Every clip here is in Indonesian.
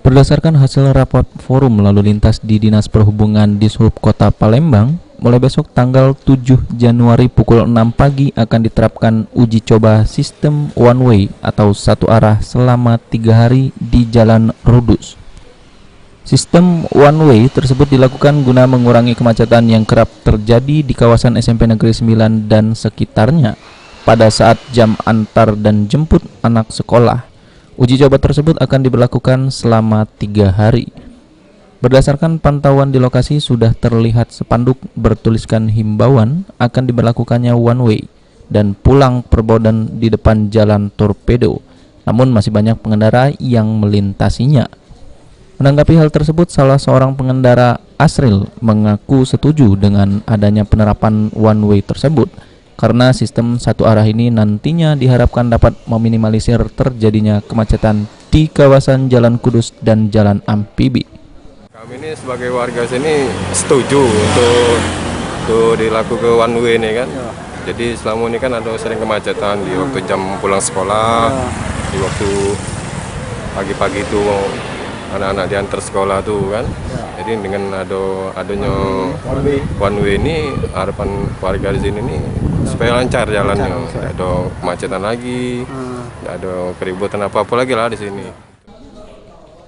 Berdasarkan hasil rapor forum lalu lintas di Dinas Perhubungan Dishub Kota Palembang, mulai besok tanggal 7 Januari pukul 6 pagi akan diterapkan uji coba sistem one way atau satu arah selama 3 hari di Jalan Rudus. Sistem one way tersebut dilakukan guna mengurangi kemacetan yang kerap terjadi di kawasan SMP Negeri 9 dan sekitarnya pada saat jam antar dan jemput anak sekolah. Uji coba tersebut akan diberlakukan selama 3 hari. Berdasarkan pantauan di lokasi sudah terlihat spanduk bertuliskan himbauan akan diberlakukannya one way dan pulang perbodan di depan jalan Torpedo. Namun masih banyak pengendara yang melintasinya. Menanggapi hal tersebut, salah seorang pengendara, Asril, mengaku setuju dengan adanya penerapan one way tersebut karena sistem satu arah ini nantinya diharapkan dapat meminimalisir terjadinya kemacetan di kawasan Jalan Kudus dan Jalan Amfibi. Kami ini sebagai warga sini setuju untuk dilakukan one way ini kan. Jadi selama ini kan ada sering kemacetan di waktu jam pulang sekolah, di waktu pagi-pagi itu anak-anak diantar sekolah tuh kan. Jadi dengan adanya one way ini harapan warga di sini nih supaya lancar jalannya, tidak ada kemacetan lagi, tidak ada keributan apa-apa lagi lah di sini.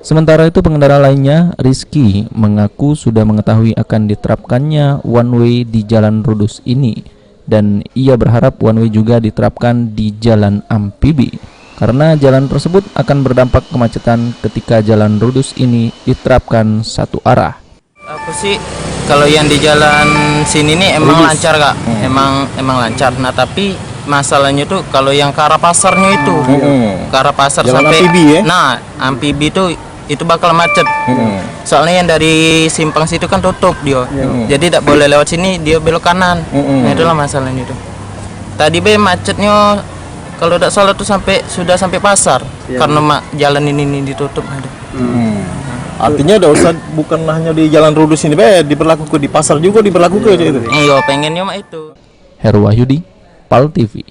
Sementara itu pengendara lainnya, Rizky, mengaku sudah mengetahui akan diterapkannya one way di Jalan Rudus ini dan ia berharap one way juga diterapkan di Jalan Amfibi karena jalan tersebut akan berdampak kemacetan ketika Jalan Rudus ini diterapkan satu arah. Aku sih kalau yang di jalan sini nih emang lancar Kak, emang lancar. Nah tapi masalahnya tuh kalau yang ke arah pasarnya itu, ke arah pasar jalan sampai Amfibi, ya? Nah Amfibi itu bakal macet. Soalnya yang dari simpang situ kan tutup dia, jadi tidak boleh lewat sini, dia belok kanan. Nah itulah masalahnya itu. Tadi macetnya kalau tidak salah tuh sudah sampai pasar karena jalan ini ditutup. Artinya bukan hanya di Jalan Rudus ini, diberlakukan di pasar juga diberlakukan itu. Iya, pengennya mah itu. Heru Wahyudi, PAL TV.